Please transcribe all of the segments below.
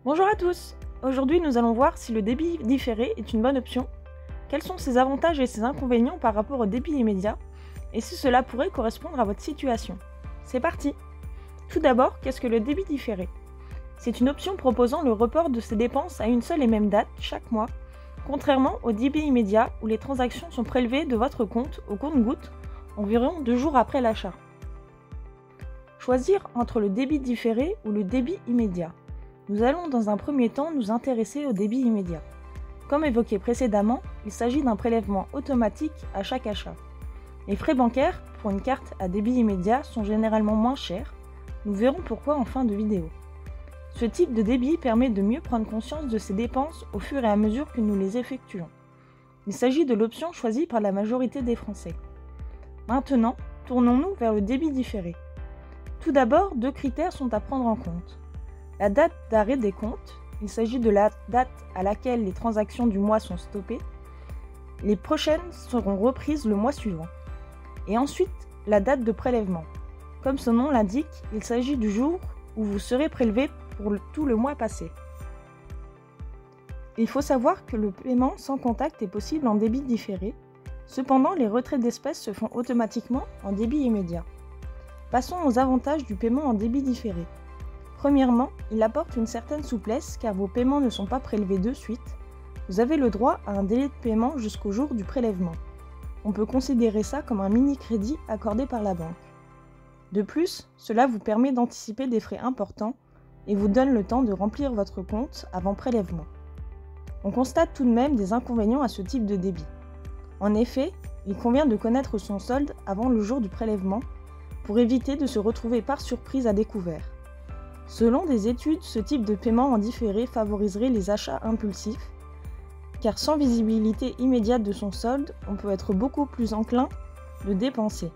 Bonjour à tous! Aujourd'hui nous allons voir si le débit différé est une bonne option, quels sont ses avantages et ses inconvénients par rapport au débit immédiat, et si cela pourrait correspondre à votre situation. C'est parti! Tout d'abord, qu'est-ce que le débit différé? C'est une option proposant le report de ses dépenses à une seule et même date chaque mois, contrairement au débit immédiat où les transactions sont prélevées de votre compte au compte-gouttes environ 2 jours après l'achat. Choisir entre le débit différé ou le débit immédiat. Nous allons dans un premier temps nous intéresser au débit immédiat. Comme évoqué précédemment, il s'agit d'un prélèvement automatique à chaque achat. Les frais bancaires pour une carte à débit immédiat sont généralement moins chers. Nous verrons pourquoi en fin de vidéo. Ce type de débit permet de mieux prendre conscience de ses dépenses au fur et à mesure que nous les effectuons. Il s'agit de l'option choisie par la majorité des Français. Maintenant, tournons-nous vers le débit différé. Tout d'abord, 2 critères sont à prendre en compte. La date d'arrêt des comptes, il s'agit de la date à laquelle les transactions du mois sont stoppées. Les prochaines seront reprises le mois suivant. Et ensuite, la date de prélèvement. Comme son nom l'indique, il s'agit du jour où vous serez prélevé pour tout le mois passé. Il faut savoir que le paiement sans contact est possible en débit différé. Cependant, les retraits d'espèces se font automatiquement en débit immédiat. Passons aux avantages du paiement en débit différé. Premièrement, il apporte une certaine souplesse car vos paiements ne sont pas prélevés de suite. Vous avez le droit à un délai de paiement jusqu'au jour du prélèvement. On peut considérer ça comme un mini-crédit accordé par la banque. De plus, cela vous permet d'anticiper des frais importants et vous donne le temps de remplir votre compte avant prélèvement. On constate tout de même des inconvénients à ce type de débit. En effet, il convient de connaître son solde avant le jour du prélèvement pour éviter de se retrouver par surprise à découvert. Selon des études, ce type de paiement en différé favoriserait les achats impulsifs, car sans visibilité immédiate de son solde, on peut être beaucoup plus enclin de dépenser.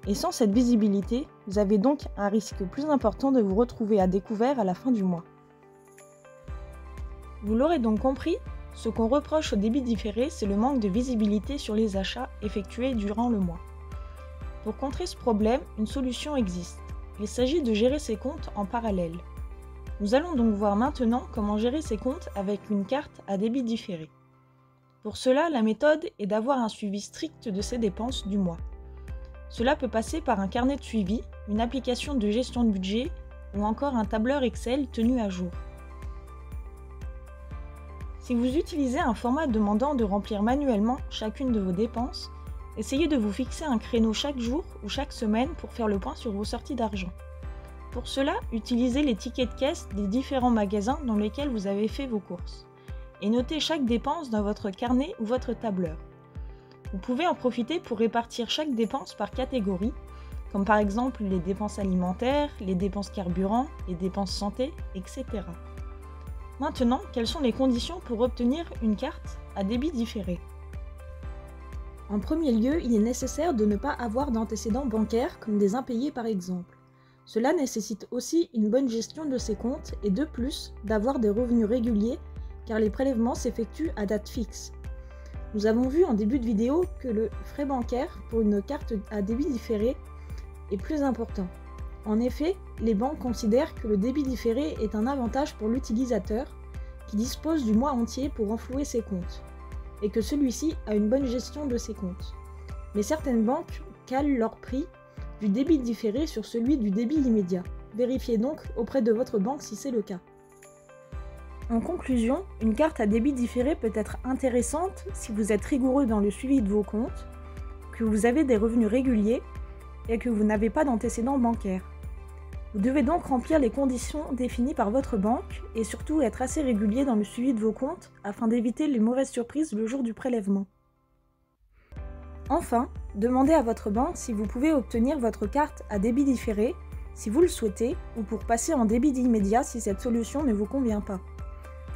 Et sans cette visibilité, vous avez donc un risque plus important de vous retrouver à découvert à la fin du mois. Vous l'aurez donc compris, ce qu'on reproche au débit différé, c'est le manque de visibilité sur les achats effectués durant le mois. Pour contrer ce problème, une solution existe. Il s'agit de gérer ses comptes en parallèle. Nous allons donc voir maintenant comment gérer ses comptes avec une carte à débit différé. Pour cela, la méthode est d'avoir un suivi strict de ses dépenses du mois. Cela peut passer par un carnet de suivi, une application de gestion de budget ou encore un tableur Excel tenu à jour. Si vous utilisez un format demandant de remplir manuellement chacune de vos dépenses, essayez de vous fixer un créneau chaque jour ou chaque semaine pour faire le point sur vos sorties d'argent. Pour cela, utilisez les tickets de caisse des différents magasins dans lesquels vous avez fait vos courses et notez chaque dépense dans votre carnet ou votre tableur. Vous pouvez en profiter pour répartir chaque dépense par catégorie, comme par exemple les dépenses alimentaires, les dépenses carburant, les dépenses santé, etc. Maintenant, quelles sont les conditions pour obtenir une carte à débit différé ? En premier lieu, il est nécessaire de ne pas avoir d'antécédents bancaires comme des impayés par exemple. Cela nécessite aussi une bonne gestion de ses comptes et de plus, d'avoir des revenus réguliers car les prélèvements s'effectuent à date fixe. Nous avons vu en début de vidéo que le frais bancaire pour une carte à débit différé est plus important. En effet, les banques considèrent que le débit différé est un avantage pour l'utilisateur qui dispose du mois entier pour renflouer ses comptes et que celui-ci a une bonne gestion de ses comptes. Mais certaines banques calent leur prix du débit différé sur celui du débit immédiat. Vérifiez donc auprès de votre banque si c'est le cas. En conclusion, une carte à débit différé peut être intéressante si vous êtes rigoureux dans le suivi de vos comptes, que vous avez des revenus réguliers et que vous n'avez pas d'antécédents bancaires. Vous devez donc remplir les conditions définies par votre banque et surtout être assez régulier dans le suivi de vos comptes afin d'éviter les mauvaises surprises le jour du prélèvement. Enfin, demandez à votre banque si vous pouvez obtenir votre carte à débit différé si vous le souhaitez ou pour passer en débit immédiat si cette solution ne vous convient pas.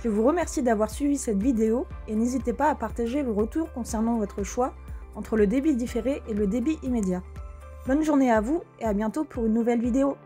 Je vous remercie d'avoir suivi cette vidéo et n'hésitez pas à partager vos retours concernant votre choix entre le débit différé et le débit immédiat. Bonne journée à vous et à bientôt pour une nouvelle vidéo.